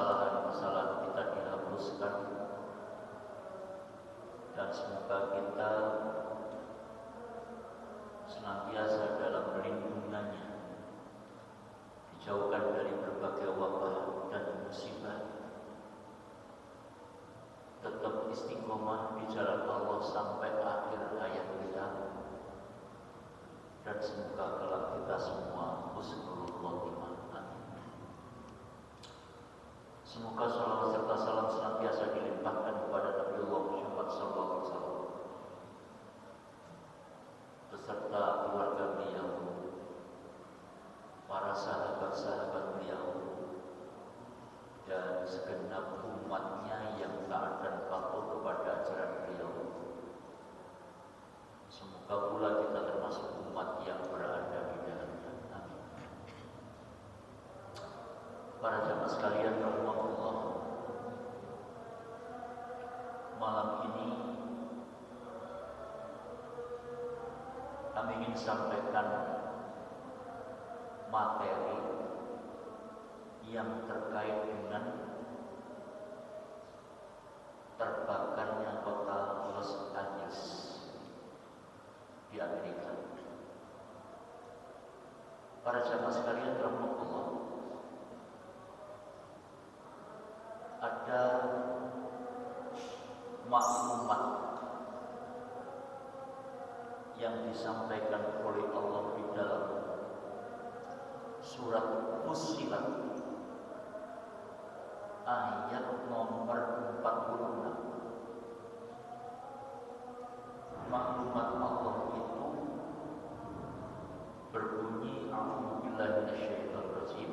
kesalahan-kesalahan kita dihapuskan, dan semoga kita senantiasa dalam lindungannya, dijauhkan dari berbagai wabah dan musibah, tetap istiqomah di jalan Allah sampai akhir hayat kita, dan semoga kelak kita semua husnul khotimah. Semoga salawat serta salam senantiasa dilimpahkan kepada Nabi Muhammad SAW beserta keluarga beliau, para sahabat-sahabat beliau, dan segenap umatnya yang taat dan patuh kepada ajaran beliau. Semoga pula kita termasuk umat yang berada di dalamnya. Amin. Para jamaah sekalian rahimahullah, malam ini kami ingin sampaikan materi yang terkait dengan terbakarnya kota Los Angeles di Amerika. Para jamaah sekalian rahimahullah, ada maklumat yang disampaikan oleh Allah di dalam surat Fussilat ayat nomor 46. Maklumat Allah itu berbunyi, a'udzubillahi minasyaitonir rajim,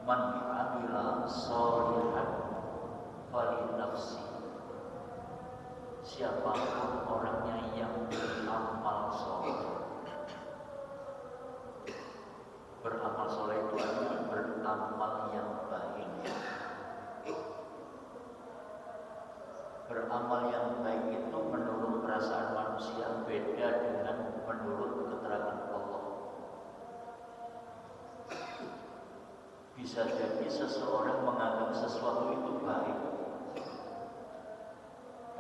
man amila sholihan falinafsi. Siapapun orangnya yang beramal soleh. Beramal soleh itu adalah beramal yang baik. Beramal yang baik itu menurut perasaan manusia beda dengan menurut keterangan Allah. Bisa jadi seseorang menganggap sesuatu itu baik,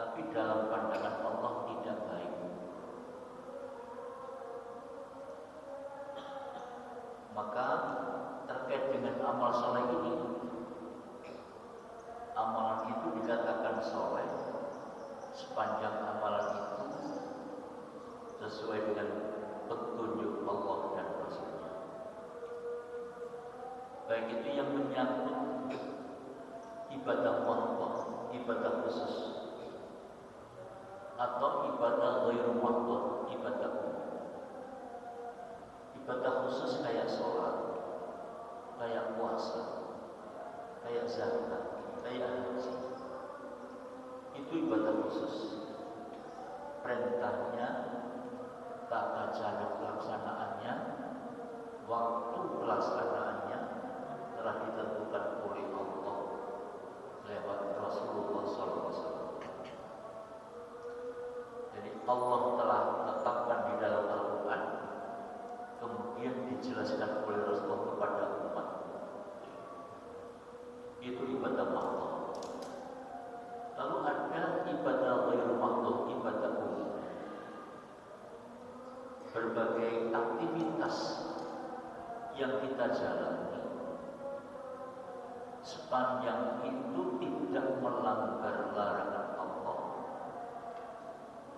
tapi dalam pandangan Allah tidak baik. Maka terkait dengan amal soleh ini, amalan itu dikatakan soleh sepanjang amalan itu sesuai dengan petunjuk Allah dan Rasulnya. Baik itu yang menyangkut ibadah mutlak, ibadah khusus, atau ibadah ghairu mutlak, ibadah umum. Ibadah khusus kayak sholat, kayak puasa, kayak zakat, kayak haji, itu ibadah khusus. Perintahnya, tata cara pelaksanaannya, waktu pelaksanaannya telah ditentukan oleh Allah lewat Rasulullah SAW. Jadi Allah telah tetapkan di dalam Al-Quran, kemudian dijelaskan oleh Rasulullah kepada umat. Itu ibadah makhluk. Lalu ada ibadah ghairu makhluk, ibadah umum. Berbagai aktivitas yang kita jalani, sepanjang itu tidak melanggar larangan Allah,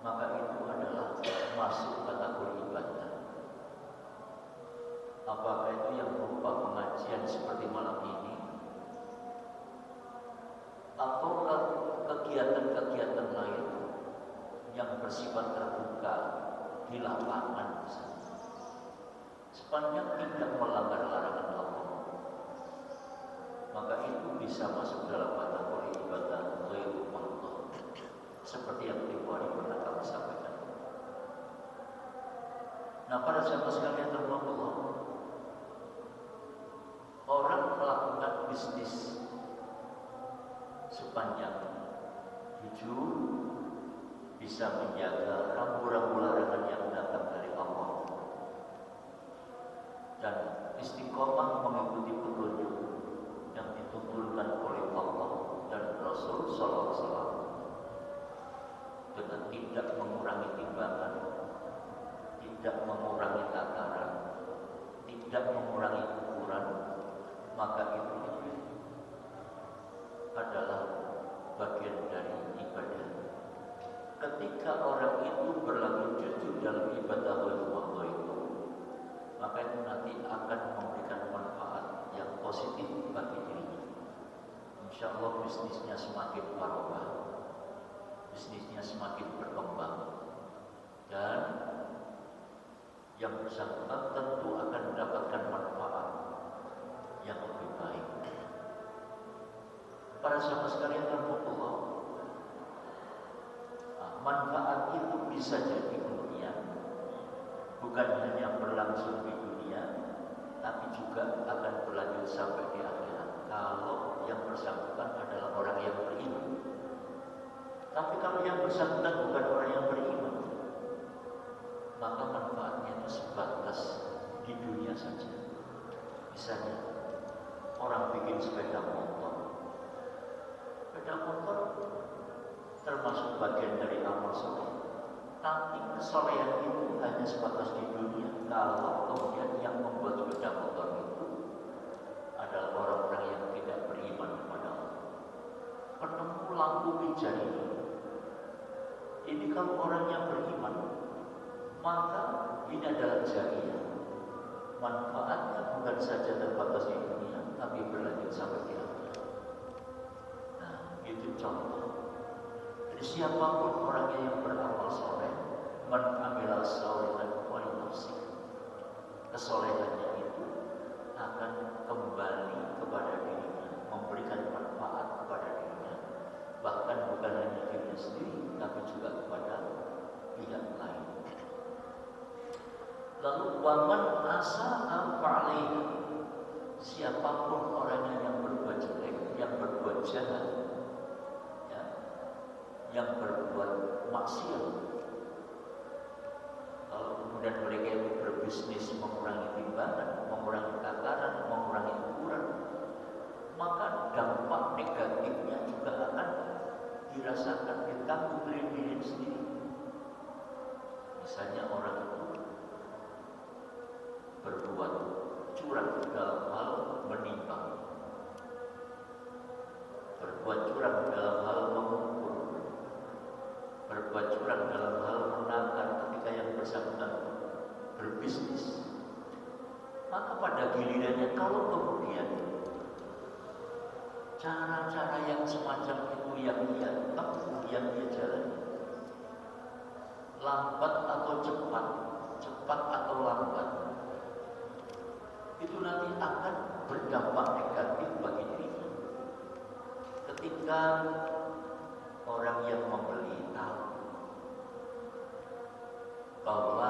maka itu adalah masuk kategori ibadah. Apakah itu yang berupa pengajian seperti malam ini, atau kegiatan-kegiatan lain yang bersifat terbuka di lapangan, sepanjang tidak melanggar larangan Allah, maka itu bisa masuk dalam kategori ibadah ghairu makhluk, seperti yang Bukhari pernah kami sampaikan. Nah, para sahabat sekalian terhormat, orang melakukan bisnis sepanjang jujur, bisa menjaga rambu-rambu larangan yang datang dari Allah, dan istiqomah mengikuti petunjuk yang tidak mengurangi ukuran, maka itu adalah bagian dari ibadah. Ketika orang itu berlaku jujur dalam ibadah Allah itu, maka itu nanti akan memberikan manfaat yang positif bagi dirinya. Insya Allah bisnisnya semakin barokah, bisnisnya semakin berkembang, dan yang bersangkutan tentu akan mendapatkan manfaat yang lebih baik. Para sahabat sekalian, rahmatullah, manfaat itu bisa jadi dunia, bukan hanya berlangsung di dunia, tapi juga akan berlanjut sampai di akhirat. Kalau yang bersangkutan adalah orang yang beriman. Tapi kalau yang bersangkutan bukan orang yang beriman, maka manfaatnya itu sebatas di dunia saja. Misalnya orang bikin sepeda motor termasuk bagian dari amal soleh, tapi kesolehan itu hanya sebatas di dunia. Kalau kemudian yang membuat sepeda motor itu adalah orang-orang yang tidak beriman kepada Allah, penemu lampu pijar ini kalau orang yang beriman, maka ini adalah jariah. Manfaatnya bukan saja terbatas di dunia, tapi berlanjut sampai di akhirat. Nah, itu contoh. Jadi siapapun orangnya yang beramal soleh, man amila sholihan wa li nafsi, kesolehannya itu akan kembali kepada dirinya, memberikan manfaat kepada dirinya, bahkan bukan hanya dirinya sendiri, tapi juga kepada pihak lain. Lalu waman asa'a fa'alaihi, siapapun orangnya yang berbuat jelek, yang berbuat jahat, ya, yang berbuat maksiat, kalau kemudian mereka itu berbisnis mengurangi timbangan, mengurangi takaran, mengurangi ukuran, maka dampak negatifnya juga akan dirasakan, ditanggung diri sendiri. Misalnya orang itu berbuat curang dalam hal menimbang, berbuat curang dalam hal mengukur, berbuat curang dalam hal menakar ketika yang bersangkutan berbisnis, maka pada gilirannya kalau kemudian cara-cara yang semacam itu yang dia tempuh, yang dia jalani, lambat atau cepat, cepat atau lambat, itu nanti akan berdampak negatif bagi dirinya. Ketika orang yang membeli tahu bahwa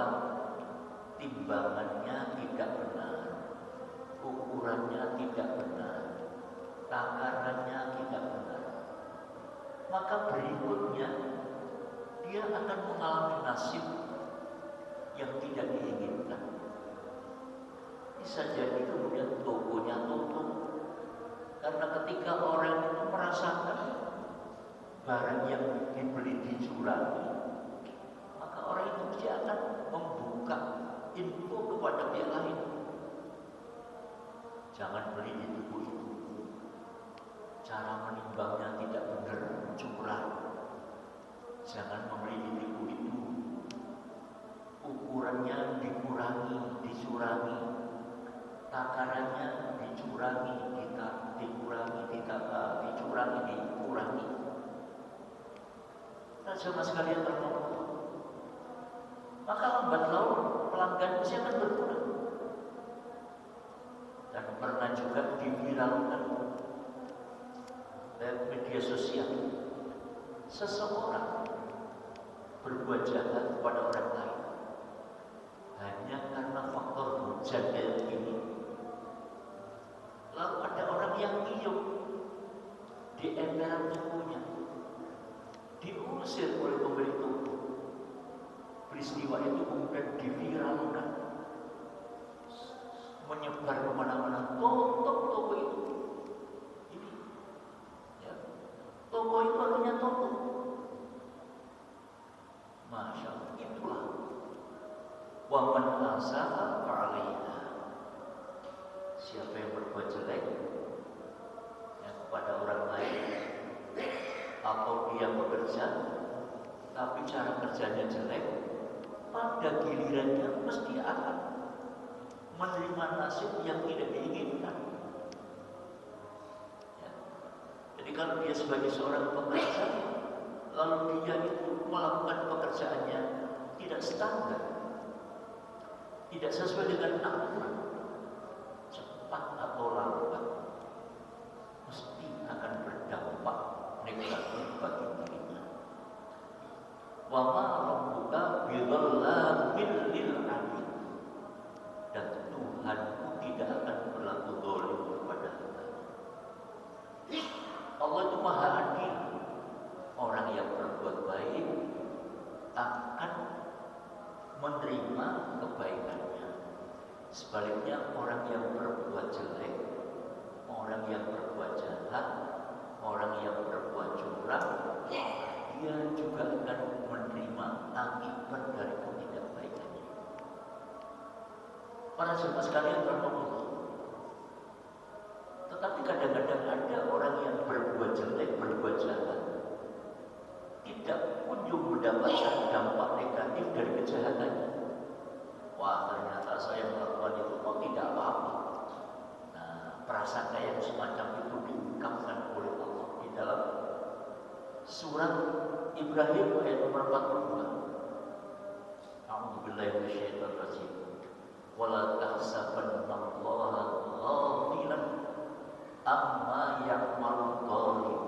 timbangannya tidak benar, ukurannya tidak benar, takarannya tidak benar, maka berikutnya dia akan mengalami nasib yang tidak diinginkan. Bisa jadi kemudian tokonya tutup, karena ketika orang itu merasakan barang yang dibeli dicurangi, maka orang itu dia akan membuka info kepada pihak lain. Jangan beli di toko itu, cara menimbangnya tidak benar, curang. Jangan membeli di toko itu, ukurannya dikurangi, dicurangi, takarannya dicurangi, dikurangi. Dan sama sekalian terlalu, maka lambat laun pelanggan pasti akan berkurang. Dan pernah juga diviralkan lewat media sosial, seseorang berbuat jahat kepada orang lain hanya karena faktor hujan kayak ini. Lalu ada orang yang ngiyup di emperan tokonya, diusir oleh pemilik toko. Peristiwa itu kemudian diviralkan, menyebar kemana-mana. Tutup toko itu. Ini, ya, toko itu akhirnya tutup. Masya Allah, itulah waman asa'a fa'alaiha. atau dia bekerja tapi cara kerjanya jelek, pada gilirannya mesti akan menerima nasib yang tidak diinginkan. Ya. Jadi kalau dia sebagai seorang pekerja, lalu dia itu melakukan pekerjaannya tidak standar, tidak sesuai dengan aturan, cepat atau lambat mesti akan berdampak negatif bagi dirinya. Wa ma rabbuka bidzallamin lil 'abid. Dan Tuhanmu tidak akan berlaku zalim kepada hamba. Allah itu Maha Adil. Orang yang berbuat baik akan menerima kebaikannya. Sebaliknya orang yang berbuat jelek, orang yang berbuat jahat, orang yang berbuat curang, dia juga akan menerima akibat dari ketidakbaikannya. Para jemaah sekalian rahmatullah. Tetapi kadang-kadang ada orang yang berbuat jelek, berbuat jahat, tidak kunjung mendapatkan dampak negatif dari kejahatannya. Wah, ternyata saya melakukan itu kok tidak apa-apa. Nah, prasangka yang semacam itu diungkapkan oleh Allah di dalam surat Ibrahim ayat nomor 42. A'udzubillahi minasyaitonir rajim. Wala tahsabannallaha ghafilan amma ya'malul zalim.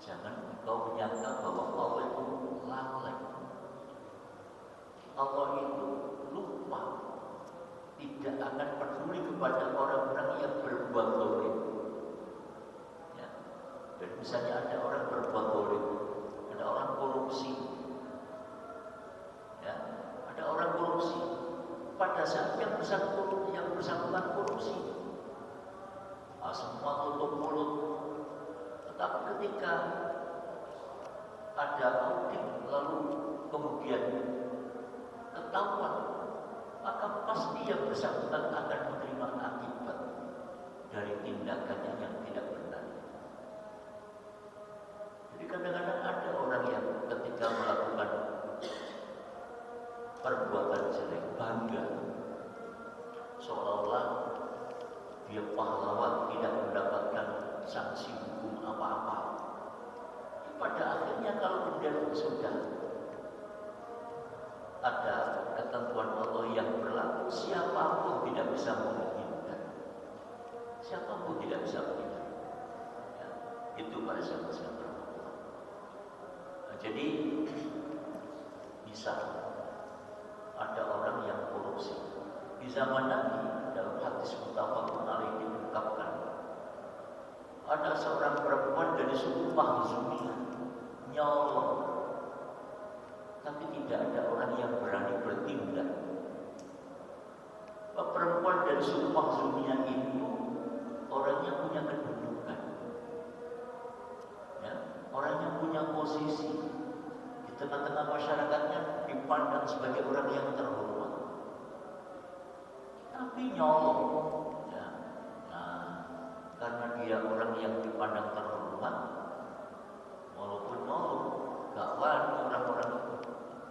Jangan engkau menyangka bahwa Allah itu lalai. Allah itu lupa, tidak akan peduli kepada orang-orang yang berbuat zalim. Ya. Dan misalnya ada orang berbuat zalim, ada orang korupsi, ya, ada orang korupsi. Pada saat yang bersangkutan korupsi, semua tutup mulut. Tetapi ketika ada audit lalu kemudian ketahuan, maka pasti yang bersangkutan akan menerima akibat dari tindakannya yang tidak benar. Jadi kadang-kadang ada orang yang ketika melakukan perbuatan jelek bangga, seolah-olah dia pahlawan, tidak mendapatkan sanksi hukum apa-apa. Pada akhirnya kalau kemudian sudah ada ketentuan Allah yang berlaku, siapapun tidak bisa menghindar. Siapapun tidak bisa menghindar. Ya, itu pada sahabat-sahabat. Nah, jadi misal ada orang yang korupsi. Di zaman Nabi dalam hadis muttafaqun alaih diungkapkan, ada seorang perempuan dari suku Makhzumiyah nyolong, tapi tidak ada orang yang berani bertindak. Perempuan dari suku Makhzumiyah itu orangnya punya kedudukan, ya, orangnya punya posisi di tengah-tengah masyarakatnya, dipandang sebagai orang yang terhormat, tapi nyolong. Ya. Nah, karena dia orang yang dipandang terhormat, walaupun nyolong, gak wani orang-orang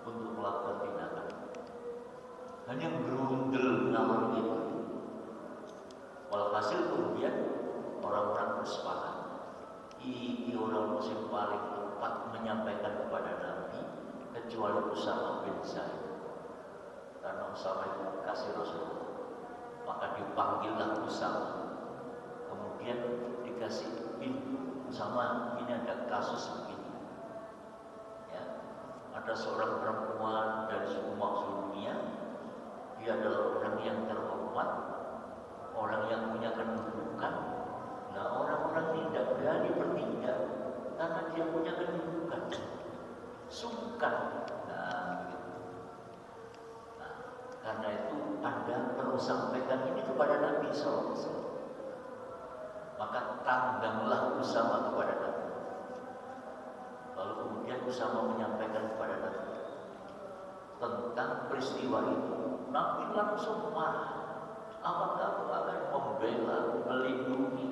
untuk melakukan tindakan. Hanya berundel ngalor itu. Walhasil kemudian orang-orang bersepakat, ini orang muslim paling tepat menyampaikan kepada Nabi kecuali Usama bin Zaid, karena Usama itu kasih Rasulullah. Maka dipanggillah Usama, kemudian dikasih info, Usama ini ada kasus begini, ya, ada seorang perempuan dari suku Makhzumiyah, dia adalah orang yang terhormat, orang yang punya kedudukan. Nah, orang-orang ini tidak berani bertindak karena dia punya kedudukan, sungkan. Nah, begitu. Nah, karena itu Anda perlu sampaikan ini kepada Nabi SAW. Maka tangganglah Usama kepada Nabi. Lalu kemudian Usama menyampaikan kepada Nabi tentang peristiwa itu. Nabi langsung marah. Apakah kamu akan membela, melindungi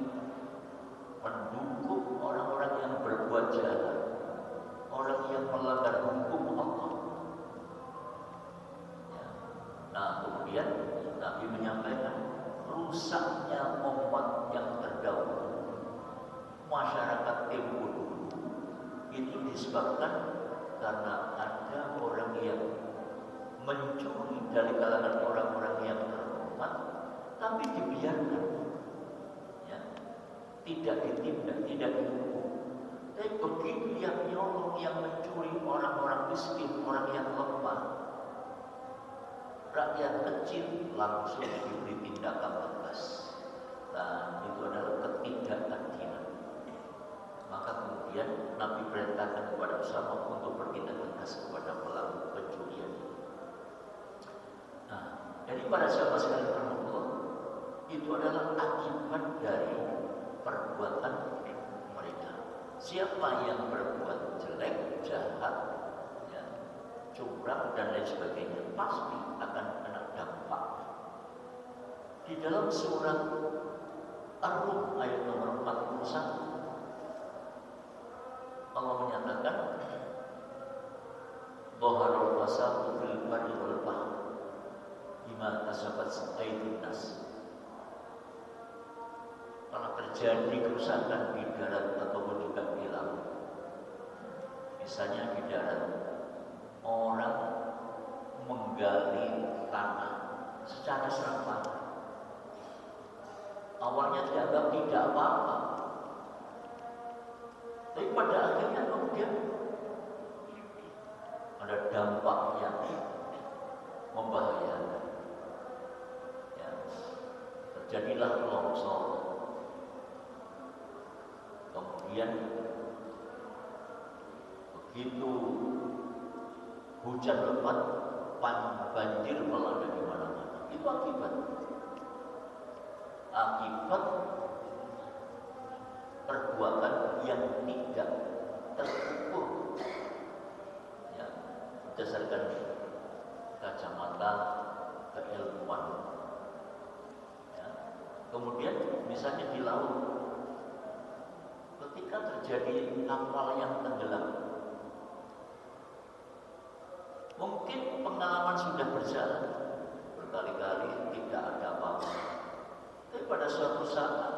itu disebabkan karena ada orang yang mencuri dari kalangan orang-orang yang terhormat, tapi dibiarkan, ya, tidak ditindak, tidak dihukum. Tapi begitu yang nyolong, yang mencuri orang-orang miskin, orang yang lemah, rakyat kecil langsung diberi tindakan tegas. Nah, itu adalah ketidakadilan. Maka kemudian Nabi perintahkan kepada Usama untuk bertindak tegas kepada pelaku pencurian. Nah, jadi para sahabat sekalian Allah, itu adalah akibat dari perbuatan mereka. Siapa yang berbuat jelek, jahat, ya, curang dan lain sebagainya, pasti akan kena dampak. Di dalam surat Ar-Rum ayat nomor 41, Allah menyatakan dhaharal fasadu fil barri wal bahri bima kasabat aydin nas. Telah terjadi kerusakan di darat ataupun juga di laut. Misalnya di darat, orang menggali tanah secara serampangan. Awalnya dianggap tidak apa-apa, tapi pada akhirnya kemudian ada dampak yang membahayakan. Ya, terjadilah longsor. Kemudian begitu hujan lebat, banjir melanda di mana-mana. Itu akibat perbuatan yang tidak terukur, ya, berdasarkan kacamata keilmuan. Ya. Kemudian misalnya di laut, ketika terjadi kapal yang tenggelam, mungkin pengalaman sudah berjalan berkali-kali, tidak ada apa-apa. Tapi pada suatu saat,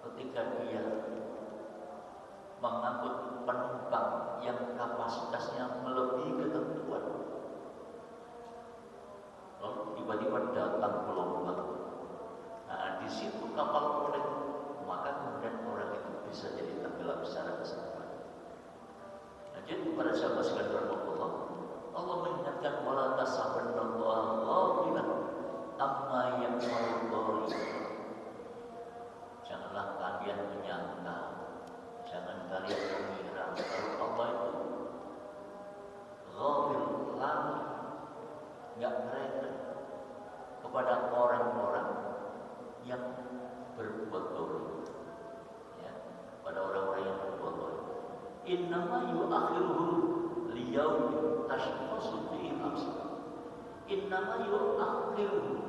ketika dia mengangkut penumpang yang kapasitasnya melebihi ketentuan, lalu tiba-tiba datang gelombang. Nah, di situ kapal oleng, maka kemudian orang itu bisa jadi tenggelam secara keseluruhan. Nah, jadi pada sahabat sekalian Allah, Allah mengingatkan wala tasabannallaha ghafilan amma ya'malul dhalimun. Janganlah kalian menyangka, jangan kalian mengira kalau Allah itu ghafil, lalai, nggak mereka kepada orang-orang yang berbuat dolim, ya, pada orang-orang yang berbuat dolim. Innama yu'akhiruhum liyaumin tashkhasu fihi al-absar. Innama yu'akhiruhum,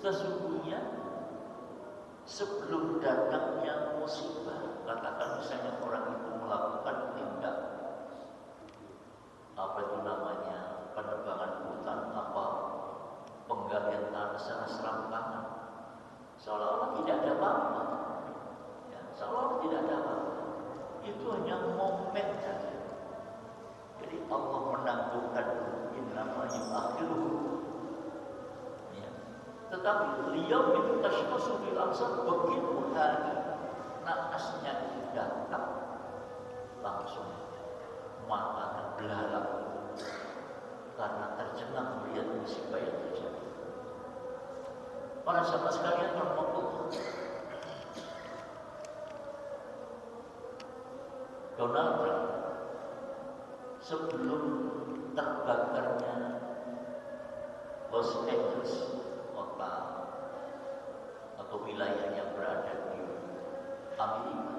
sesungguhnya sebelum datangnya musibah, katakan misalnya orang itu melakukan tindak apa itu namanya, penebangan hutan, apa penggalian tanah secara serampangan, seolah-olah tidak ada apa-apa, ya, seolah-olah tidak ada apa-apa. Itu hanya momen saja. Jadi Allah menangguhkan innama yu'akhiruhum. Tetapi beliau itu tashkhasu fil absar, begitu hari naasnya itu datang, langsung mata terbelalak karena tercengang melihat musibah yang terjadi. Para sahabat sekalian rahmatullah, Donald Trump sebelum terbakarnya Los Angeles, kota atau wilayah yang berada di Amerika,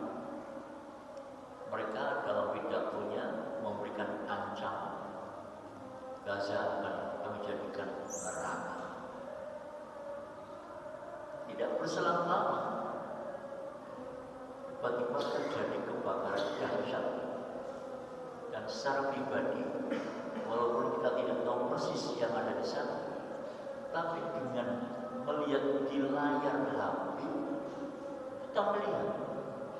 mereka dalam pidatonya memberikan ancaman Gaza akan kami jadikan neraka. Tidak berselang lama, tiba-tiba terjadi kebakaran dahsyat. Dan secara pribadi, walaupun kita tidak tahu persis yang ada di sana, tapi dengan melihat di layar HP, kita melihat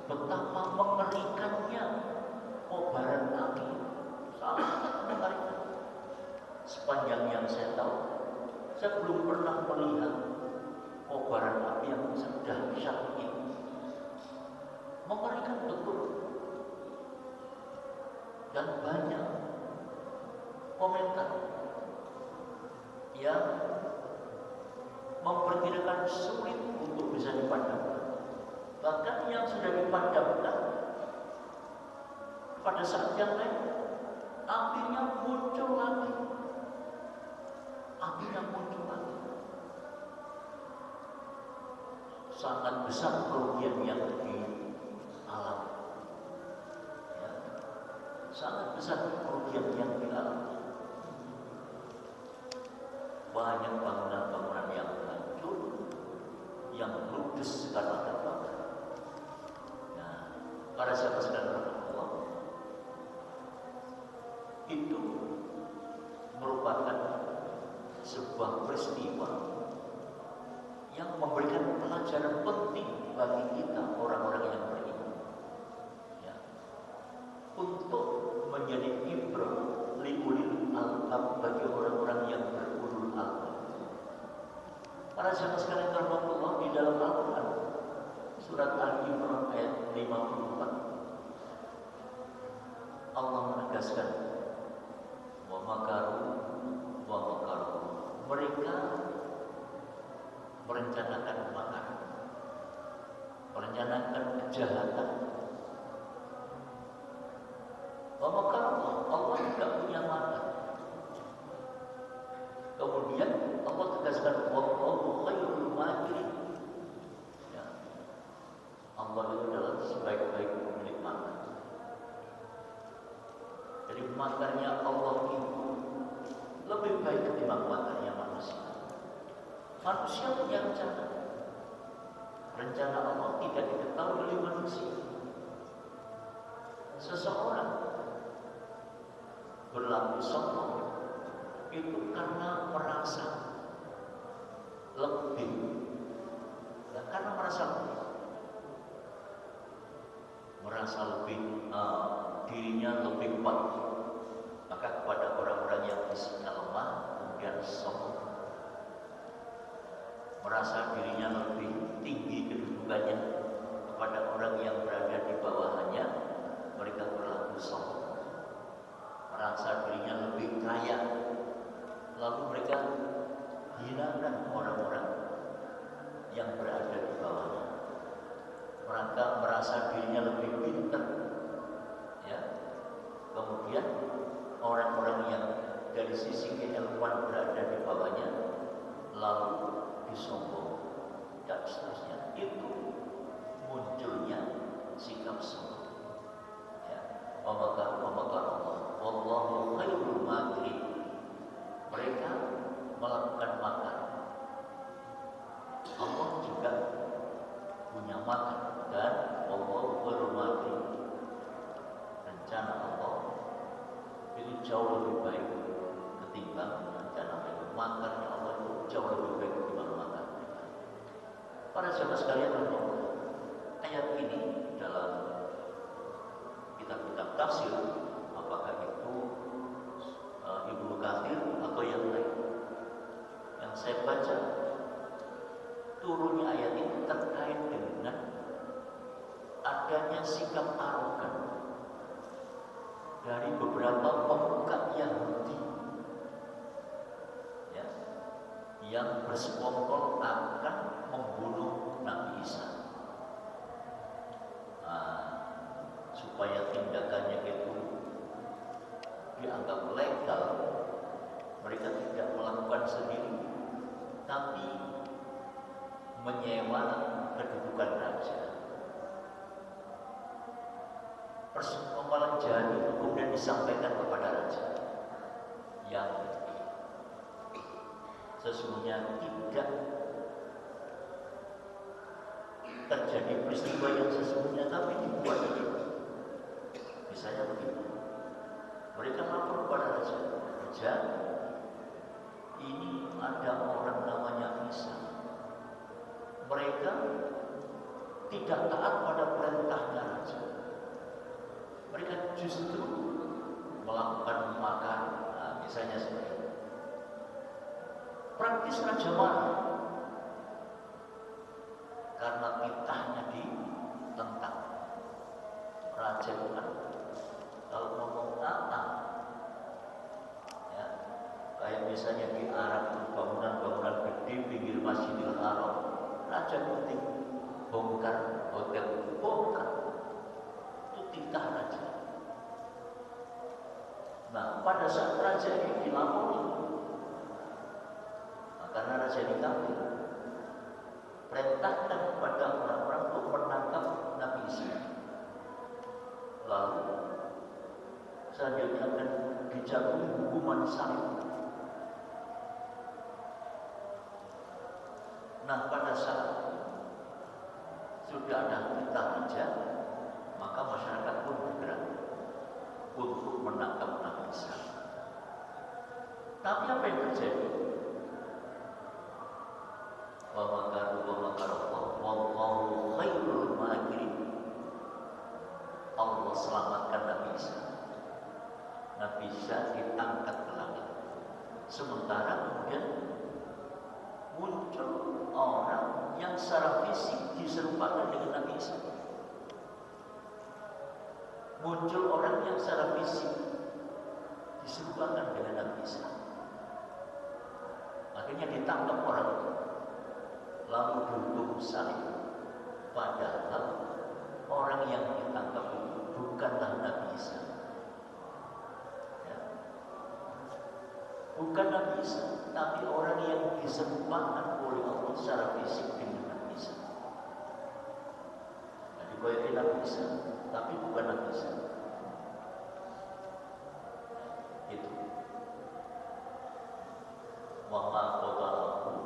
betapa mengerikannya kobaran api sangat mengerikan. Sepanjang yang saya tahu, saya belum pernah melihat kobaran api yang sedahsyat ini. Mengerikan betul. Dan banyak komentar yang memperkirakan sulit untuk bisa dipadamkan. Bahkan yang sudah dipadamkan pada saat yang lain, apinya muncul lagi. Apinya muncul lagi. Sangat besar kerugian yang dialami. Ya. Sangat besar kerugian yang dialami. Banyak bangunan-bangunan yang hancur, yang ludes karena terbakar. Nah, para sahabat sekalian, itu merupakan sebuah peristiwa yang memberikan pelajaran penting bagi kita orang-orang yang beriman, ya, untuk menjadi ibrah liulil albab, bagi orang-orang yang berulul albab. Para sahabat sekalian rahmatullah, di dalam Al-Quran surat Al-Imran ayat 54 Allah menegaskan, wa makaru wa makaru, mereka merencanakan makar, merencanakan kejahatan. Wa makaru, Allah tidak punya makar. Kemudian Allah tegaskan, wallahu khairul makirin. Ya. Allah itu adalah sebaik-baik pemilik makar. Jadi makarnya Allah itu lebih baik ketimbang makarnya manusia. Manusia punya rencana. Rencana Allah tidak diketahui oleh manusia. Seseorang berlaku sombong itu karena merasa lebih, ya, karena merasa lebih, dirinya lebih kuat, maka kepada orang-orang yang fisiknya lemah kemudian sombong, merasa dirinya lebih tinggi kedudukannya kepada orang yang berada di bawahnya, mereka berlaku sombong, merasa dirinya lebih kaya, lalu mereka hinakan orang-orang yang berada di bawahnya. Mereka merasa dirinya lebih pintar, ya. Kemudian orang-orang yang dari sisi keilmuan berada di bawahnya lalu disombong dan seterusnya. Itu munculnya sikap sombong. Ya. Wa makar Allah, wallahu khairul makirin. Mereka melakukan makar. Allah juga punya makar, dan Allah bermakar. Rencana Allah itu jauh lebih baik ketimbang rencana mereka. Makarnya Allah itu jauh lebih baik ketimbang makar mereka. Para sahabat sekalian, ayat ini dalam kitab-kitab tafsir, apakah itu Ibnu Katsir atau yang lain, yang saya baca, turunnya ayat ini terkait dengan adanya sikap arogan dari beberapa pemuka Yahudi, ya, yang bersekongkol akan membunuh Nabi Isa. Supaya tindakannya itu dianggap legal, mereka tidak melakukan sendiri, tapi menyewa kedudukan raja. Persekongkolan jahat itu kemudian disampaikan kepada raja, yang sesungguhnya tidak terjadi peristiwa yang sesungguhnya, tapi dibuat itu. Misalnya begitu, mereka lapor kepada raja, raja, ini ada orang namanya Isa. Mereka tidak taat pada perintahnya raja. Mereka justru melakukan makar. Nah, misalnya seperti itu. Praktis Raja marah karena titahnya ditentang. Raja itu kan kalau ngomong apa, ya, kayak misalnya di Arab itu bangunan-bangunan gede pinggir Masjidil Haram, raja penting bongkar hotel, bongkar, itu titah raja. Nah, pada saat raja ini dilapori, karena raja ini kafir, perintahkan kepada orang-orang untuk menangkap Nabi Isa. Lalu selanjutnya akan dijatuhi hukuman salib. Nah, pada saat sudah ada titah raja, maka masyarakat pun bergerak untuk menangkap Nabi Isa. Tapi apa yang terjadi? Wa makaru wa makarallah wallahu khairul makirin. Allah selamatkan Nabi Isa. Nabi Isa diangkat ke langit. Sementara kemudian muncul orang yang secara fisik diserupakan dengan Nabi Isa. Muncul orang yang secara fisik diserupakan dengan Nabi Isa. Akhirnya ditangkap orang itu, lalu dihukum salib. Padahal orang yang ditangkap itu bukanlah Nabi Isa, ya. Bukan Nabi Isa, tapi orang yang diserupakan oleh Allah secara fisik dengan Nabi Isa. Jadi koyaknya Nabi Isa, tapi bukan Nabi Isa. Itu. Wa ma qatalahu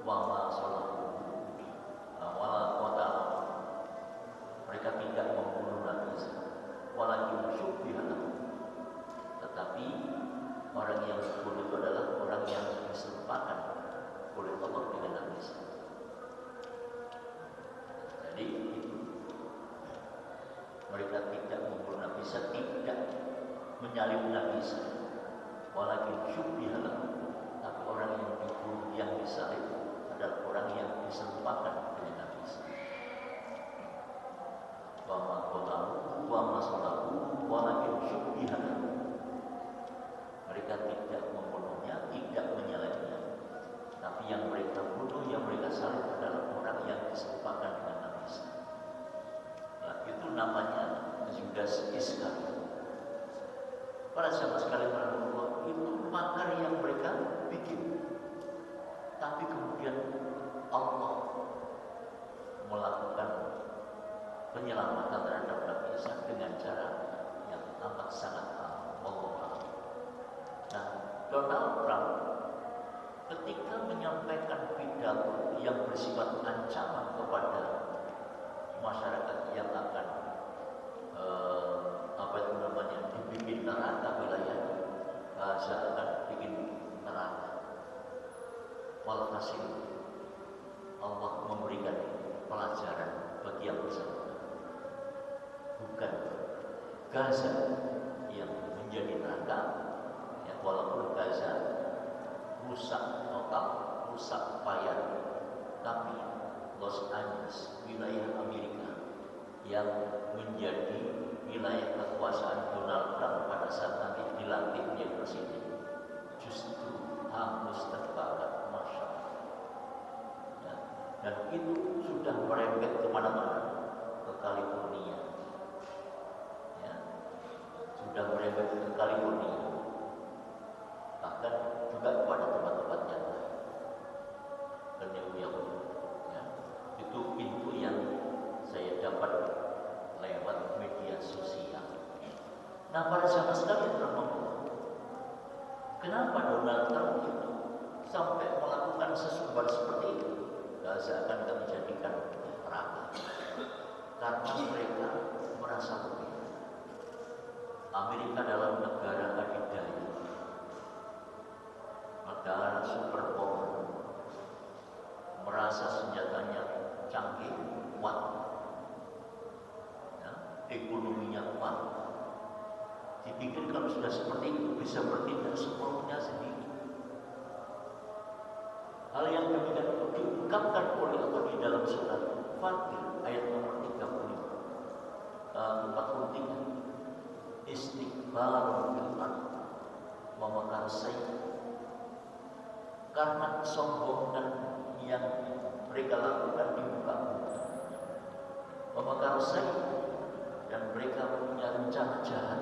wa ma salabuhu wa la qatalahu. Mereka tidak membunuh Nabi Isa, walakin syubbiha lahu. Tetapi orang yang dibunuh itu adalah orang yang diserupakan oleh Allah dengan Nabi Isa. Jadi mereka tidak membunuh Nabi Isa, tidak menyalib Nabi Isa, walakin syubbiha lahu. Tapi orang yang dibunuh, yang disalib adalah orang yang diserupakan dengan Nabi Isa. Wa ma qataluhu wa ma salabuhu walakin syubbiha lahu. Mereka tidak membunuhnya, tidak menyalibnya, tapi yang mereka bunuh, yang mereka salib adalah orang yang diserupakan dengan Nabi Isa. Nah, itu namanya Yudas Iskariot. Para sahabat sekalian Allah, itu makar yang mereka bikin. Tapi kemudian Allah melakukan penyelamatan terhadap Nabi Isa dengan cara yang amat sangat Allah. Nah, Donald Trump ketika menyampaikan pidato yang bersifat ancaman kepada masyarakat yang akan dibikin neraka wilayah Gaza, akan bikin neraka. Walhasil Allah memberikan pelajaran bagi yang bersangkutan. Bukan Gaza yang menjadi neraka, ya, walaupun Gaza rusak total, rusak payah, tapi Los Angeles, wilayah Amerika yang menjadi wilayah kekuasaan Donald Trump pada saat nanti dilantik menjadi presiden, justru hangus terbakar, masya Allah. Ya, dan itu sudah merembet kemana-mana, ke California, ya, sudah merembet ke California, bahkan juga kepada tempat-tempat yang lain, ke New York. Ya, itu pintu yang saya dapat lewat media sosial. Nah, para sahabat sekalian bermohon, kenapa Donald Trump itu sampai melakukan sesumbar seperti itu? Gaza akan kami jadikan neraka. Karena mereka merasa lebih. Amerika dalam negara adidaya, negara superpower, merasa senjatanya canggih, kuat, ya, ekonominya kuat, Dipikir kalau sudah seperti itu bisa bertindak sepenuhnya sendiri. Hal yang demikian itu diungkapkan oleh Allah di dalam surat Fatir ayat nomor 43. Istighfarun bil ard wa sayyi, karena kesombongan yang mereka lakukan di muka bumi. Wa sayyi, dan mereka punya rencana jahat.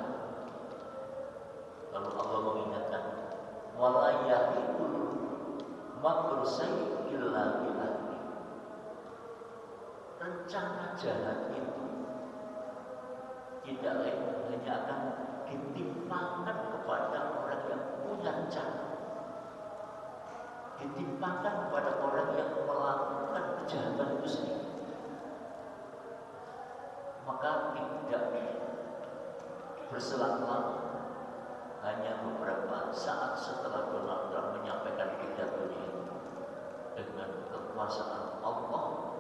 Lalu Allah mengingatkan, wala yahiqul makru sayyi illa bi'ahli. Rencana jahat itu tidak lain hanya akan ditimpakan kepada orang yang punya rencana, ditimpakan kepada orang yang melakukan kejahatan itu sendiri. Maka tidak berselang lama, hanya beberapa saat setelah Donald Trump menyampaikan pidatonya itu, dengan kekuasaan Allah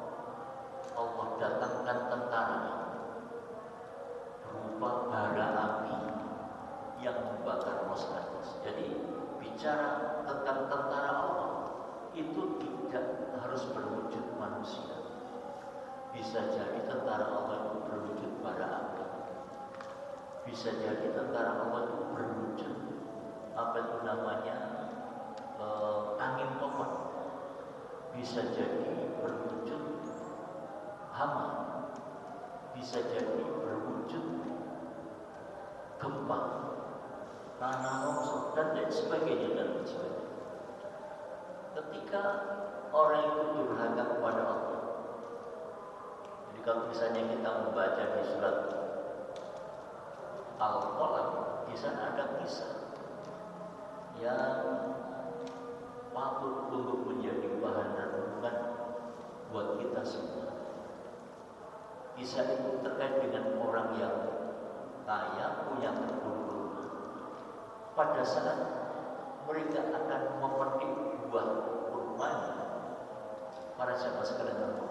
datangkan tentara berupa bara api yang membakar Los Angeles. Jadi bicara tentang tentara Allah itu tidak harus berwujud manusia. Bisa jadi tentara Allah itu berwujud bara api. Bisa jadi tentara Allah itu berwujud angin topan. Bisa jadi berwujud hama. Bisa jadi berwujud gempa, tanah longsor, dan lain sebagainya. Ketika orang itu durhaka kepada Allah, jadi kalau misalnya kita membaca di surat Al-Qalam, di sana ada kisah yang patut untuk menjadi bahan renungan buat kita semua. Kisah itu terkait dengan orang yang kaya punya kebun kurma. Pada saat mereka akan memetik buah kurmanya, para sahabat sekalian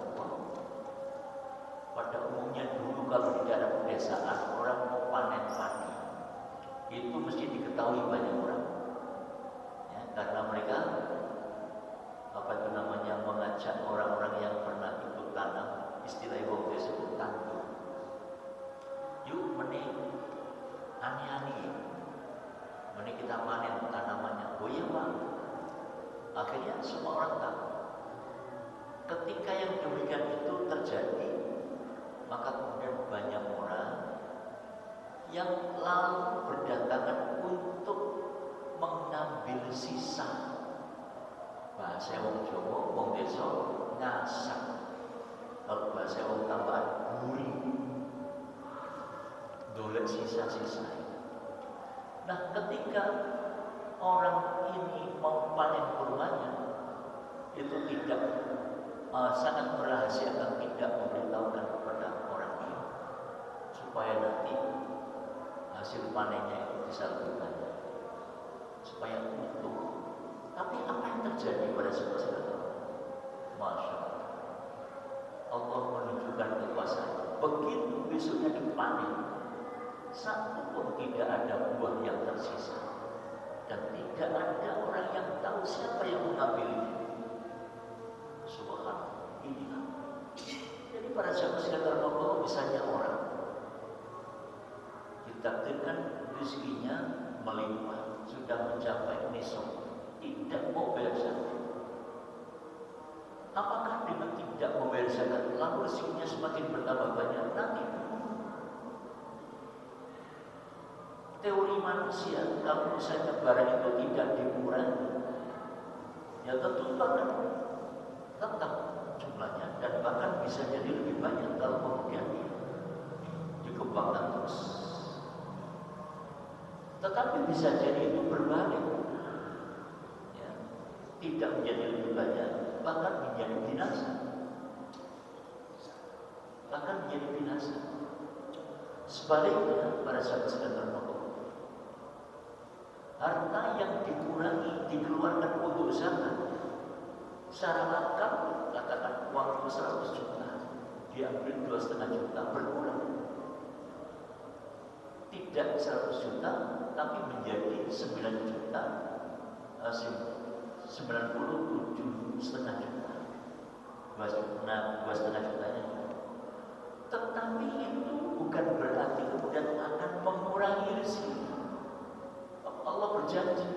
pada umumnya dulu kalau di daerah pedesaan orang mau panen padi itu mesti diketahui banyak orang, ya, karena mereka mengajak orang-orang yang pernah ikut tanam, istilah wong disebut tandur. Yuk meni ani-ani, meni kita panen tanamannya. Oh iya Pak. Akhirnya semua orang tahu. Ketika yang demikian itu terjadi, maka kemudian banyak orang yang lalu berdatangan untuk mengambil sisa. Bahasa wong Jawa, wong desa ngasak. Kalau bahasa wong tambahan guri, dolek sisa-sisa. Nah, ketika orang ini mau panen kurmanya, itu tidak sangat merahasiakan, tidak memberitahukan kepada orang ini, supaya nanti hasil panennya itu disalurkan, supaya utuh. Tapi apa yang terjadi pada sahabat-sahabat? Masya Allah, Allah menunjukkan kekuasaan. Begitu besoknya dipanen, satu pun tidak ada buah yang tersisa, dan tidak ada orang yang tahu siapa yang mengambilnya. Subhanallah, inilah. Jadi para sahabat sekalian, Allah misalnya orang ditakdirkan rezekinya melimpah, sudah mencapai nisab, tidak mau bayar zakat. Apakah dengan tidak membayar zakat lalu rezekinya semakin bertambah banyak? Nanti teori manusia, kalau misalnya barang itu tidak dikurangi, ya tentu akan tetap jumlahnya, dan bahkan bisa jadi lebih banyak kalau kemudian dikembangkan terus. Tetapi bisa jadi itu berbalik, ya, tidak menjadi lebih banyak, bahkan menjadi binasa, Sebaliknya, pada saat sedang harta yang dikurangi dikeluarkan untuk zakat, secara lengkap katakan uang itu 100 juta, diambil 2,5 juta, berkurang. tidak 100 juta tapi menjadi 9 juta, 97,5 juta, 2,5 jutanya. Tetapi itu bukan berarti kemudian akan mengurangi rezeki. Allah berjanji,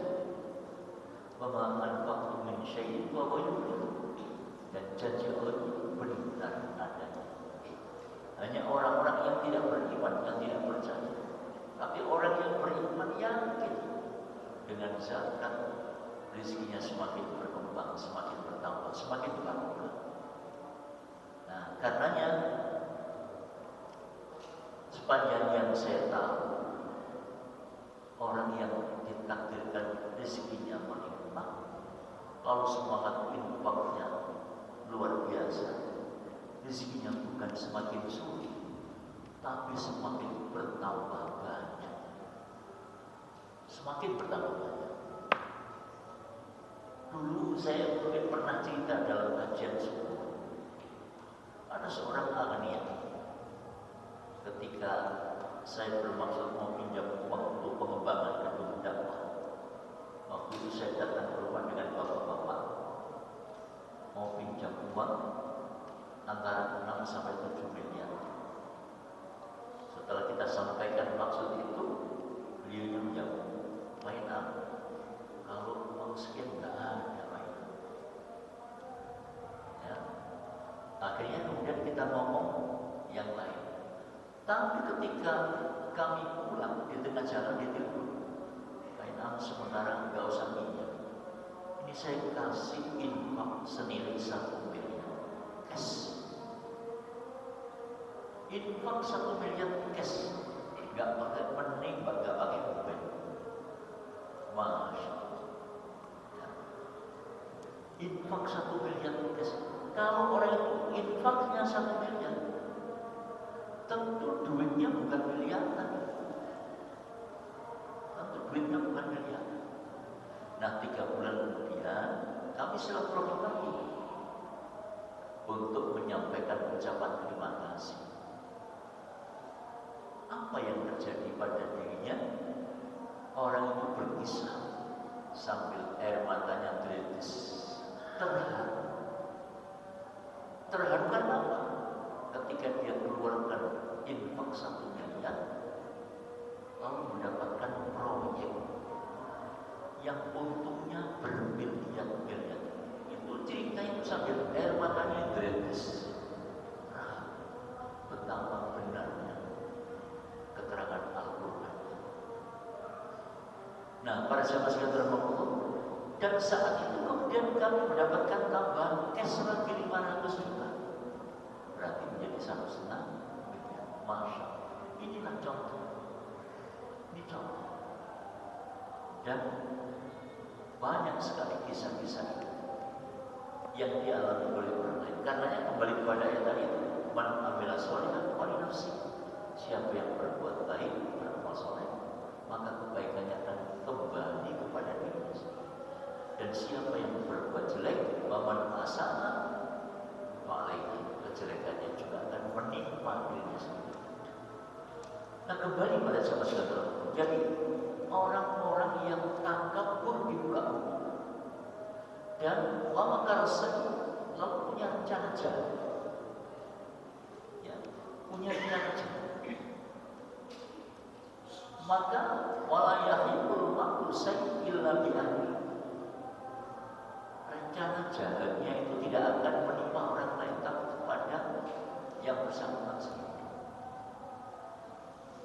"Wa ma anfaqtum min syai'in fa huwa yukhlifuh." Dan janji Allah itu benar adanya. Hanya orang-orang yang tidak beriman, yang tidak percaya. Tapi orang yang beriman yakin dengan zakat, rezekinya semakin berkembang, semakin bertambah, semakin berkembang. Nah, karenanya sepanjang yang saya tahu, orang yang ditakdirkan rezekinya melimpah, lalu semangat infaknya luar biasa, rezekinya bukan semakin sulit, tapi semakin bertambah banyak. Semakin bertambah banyak. Dulu saya mungkin pernah cerita dalam kajian subuh, ada seorang agniya. Ketika saya bermaksud mau pinjam uang untuk pengembangan gedung dakwah, waktu itu saya datang ke rumah dengan bapak-bapak, mau pinjam uang antara 6 sampai 7 miliar. Setelah kita sampaikan maksud itu, beliau menjawab, "Lain apa? Kalau uang sekian tidak ada lain." Ya. Akhirnya kemudian kita ngomong yang lain. Tapi ketika kami pulang di tengah jalan dia telepon, "Lain apa sementara nggak usah minyak. Ini saya kasih infak senilai 1 miliar cash." Infak 1 miliar cash, nggak pakai menembak, nggak pakai mobil. Masya Allah. Ya. Infak 1 miliar cash. Kalau orang itu infaknya 1 miliar, tentu duitnya bukan miliaran. Tentu duitnya bukan miliaran. Nah, 3 bulan kemudian kami silaturahmi lagi untuk menyampaikan ucapan terima kasih. Apa yang terjadi pada dirinya? Orang itu berkisah sambil air matanya tetes, terharu. Terharu karena apa? Ketika dia keluarkan infak 1 miliar, lalu mendapatkan proyek yang untungnya bermiliar-miliar. Itu cerita itu sambil air matanya tetes. Betapa benarnya keterangan Al-Quran. Nah, para sahabat sekalian rahimahullah, dan saat itu kemudian kami mendapatkan tambahan cash lagi 500 juta, berarti menjadi 1,5 miliar. Masya Allah. Inilah contoh. Ini contoh. Dan banyak sekali kisah-kisah yang dialami oleh orang lain. Karenanya kembali kepada ayat tadi, "Man amila sholihan falinafsi." Siapa yang berbuat baik, beramal soleh, maka kebaikannya akan kembali kepada dirinya sendiri. Dan siapa yang berbuat jelek, waman asana, falaihi, kejelekannya juga akan menimpa dirinya sendiri. Nah, kembali pada sahabat sekalian. Jadi orang-orang yang takabur di muka umum dan wamakar lalu punya rencana jahat, ya, punya rencana jahat, maka walayahibul makru sayyi illa bi ahli. Rencana jahatnya itu tidak akan menimpa orang lain, tapi kepada yang bersangkutan sendiri.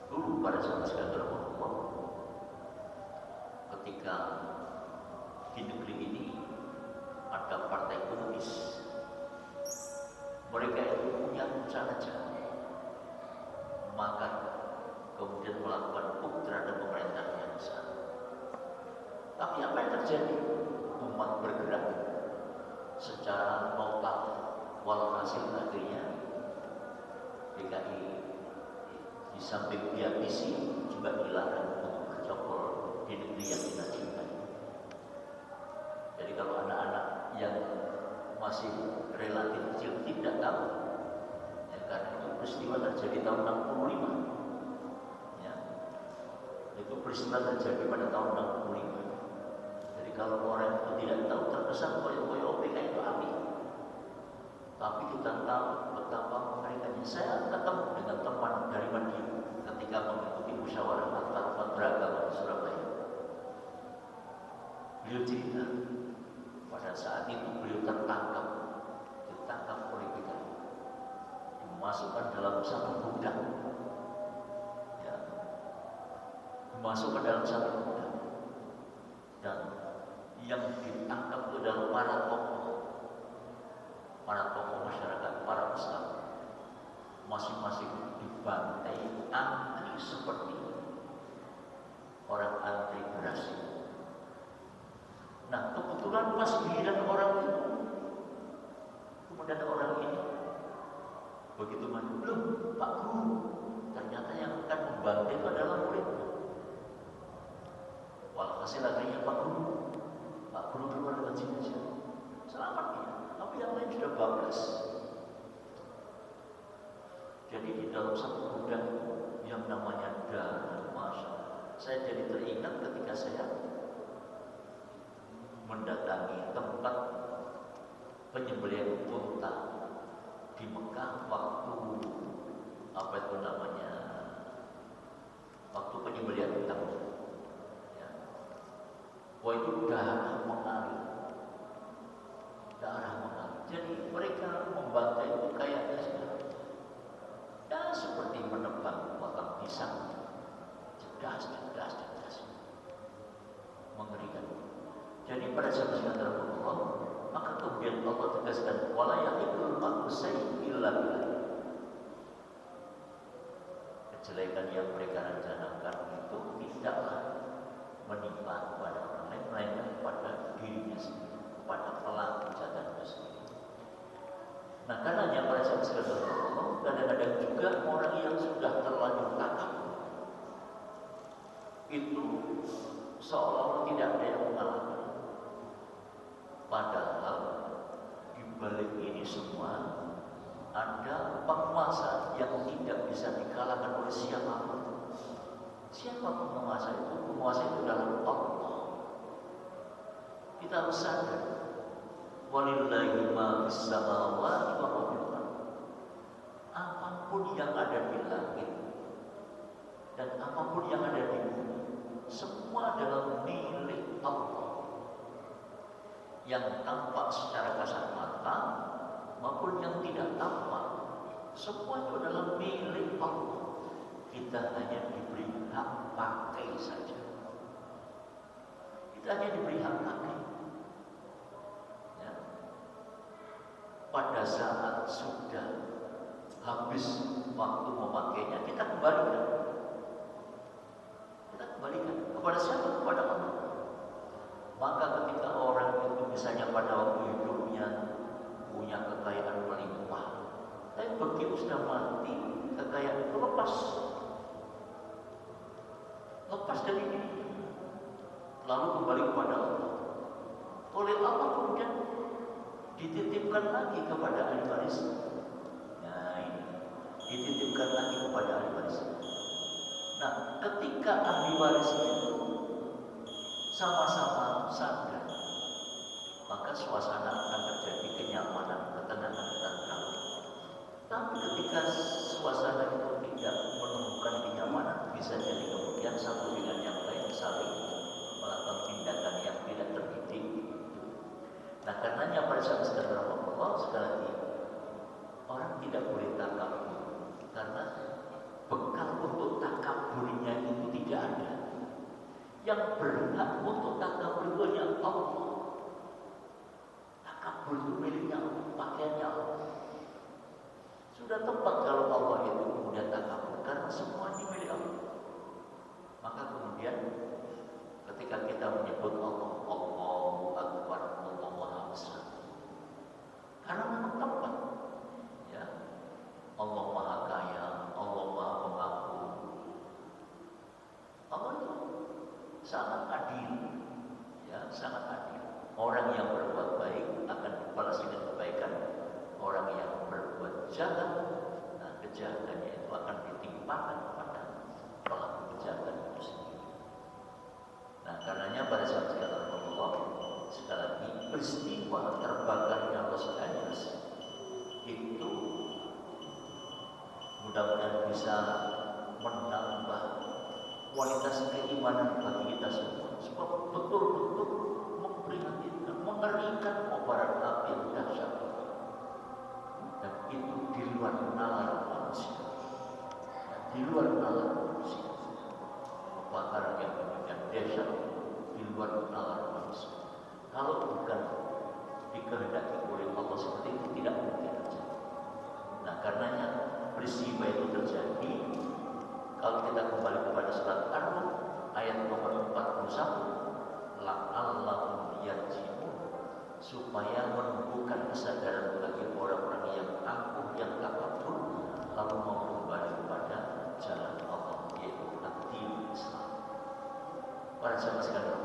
Dulu pada saat sekalian Allah, ketika di negeri ini ada partai komunis, mereka itu punya rencana jahat, maka kemudian melakukan hukum terhadap pemerintahan yang sah. Tapi apa yang terjadi? Umat bergerak secara total, walhasil akhirnya DKI di samping pihak misi juga dilarang untuk bercokol di negeri yang kita cintai. Jadi kalau anak-anak yang masih relatif kecil tidak tahu, ya, karena itu peristiwa terjadi tahun 65. Itu peristiwa terjadi pada tahun 65. Jadi kalau orang itu tidak tahu, terkesan koyo-koyo OPK itu api. Tapi kita tahu betapa menariknya. Saya ketemu dengan teman dari Madiun ketika mengikuti musyawarah antar beragama di Surabaya. Beliau cerita, pada saat itu beliau ditangkap oleh PKI, dimasukkan dalam satu gudang, ya, dimasukkan dalam satu gudang, dan yang ditangkap itu adalah para tokoh masyarakat, para ustaz, masing-masing dibantai antri seperti orang antri beras. Nah, kebetulan pas giliran orang itu, kemudian orang itu begitu maju, belum Pak Guru, ternyata yang akan membantai itu adalah muridnya. Walhasil akhirnya Pak Guru keluar dengan sini saja, selamat ya. Tapi yang lain sudah bablas. Jadi di dalam satu gudang yang namanya darah, Masya Allah, saya jadi teringat ketika saya mendatangi tempat penyembelihan unta di Mekah waktu waktu penyembelihan unta. Ya. Wah, itu darah mengalir. Jadi mereka membantai itu kayaknya seperti menebang batang pisang, cerdas, mengerikan. Jadi pada saat sekalian Allah, maka kemudian Allah tegaskan, wala yahiqul makru sayyi'un illa billah. Kejelekan yang mereka rencanakan itu tidaklah menimpa kepada orang lain, melainkan kepada dirinya sendiri, kepada pelaku kejahatan itu sendiri. Nah, karenanya pada saat sekalian Allah, kadang-kadang juga orang yang sudah terlanjur takabur itu seolah-olah tidak ada yang mengalahkan. Padahal di balik ini semua ada penguasa yang tidak bisa dikalahkan oleh siapapun. Siapapun penguasa itu adalah Allah. Kita harus sadar, walillahi ma fis samawati wa ma fil ardh. Apapun yang ada di langit dan apapun yang ada di bumi, semua adalah milik Allah. Yang tampak secara kasat mata maupun yang tidak tampak, semua itu adalah milik Allah. Kita hanya diberi hak pakai saja. Kita hanya diberi hak pakai. Ya. Pada saat sudah habis waktu memakainya, kita kembalikan. Kepada siapa? Kepada Allah. Maka ketika orang itu misalnya pada waktu hidupnya punya kekayaan melimpah, tapi begitu sudah mati, kekayaan itu lepas dari diri, lalu kembali kepada Allah. Oleh Allah kemudian dititipkan lagi kepada ahli waris. Nah, ini dititipkan lagi kepada ahli waris. Nah, ketika ahli waris itu sama-sama sadar, maka suasana akan terjadi kenyamanan, ketenangan, ketenteraman. Tapi ketika suasana itu tidak menemukan kenyamanan, bisa jadi kemudian satu dengan yang lain saling melakukan tindakan yang tidak terdidik. Nah, karenanya pada saat sekarang Allah sekali lagi, orang tidak boleh takabur, karena bekal untuk takaburnya itu tidak ada. Yang berhak untuk takabur itu hanya Allah. Takabur itu miliknya Allah, pakaiannya Allah. Sudah tepat kalau Allah itu kemudian takabur, karena semua ini milik Allah. Maka kemudian ketika kita menyebut Allah, Allahu Akbar, Allah Maha Besar, karena memang tepat, ya. Allah Maha Kaya, Allah Maha Pengampun. Allah itu sangat adil, ya, sangat adil. Orang yang berbuat baik akan dibalas dengan kebaikan. Orang yang berbuat jahat, nah kejahatannya itu akan ditimpakan kepada pelaku kejahatan itu sendiri. mudah-mudahan bisa menambah kualitas keimanan bagi kita semua, sebab betul-betul memprihatinkan, mengerikan kobaran api yang dahsyat dan itu di luar nalar manusia, di luar nalar manusia, kebakaran yang demikian dahsyat di luar nalar manusia. Kalau bukan dikehendaki oleh Allah seperti itu, tidak mungkin terjadi. Nah, karenanya peristiwa itu terjadi. Kalau kita kembali kepada surat An-Nur ayat nomor 41, la'allahum yarji'un, supaya menumbuhkan kesadaran bagi orang-orang yang angkuh, yang takabur, lalu mau kembali kepada jalan Allah, yaitu ad-din Islam. Para jamaah sekalian,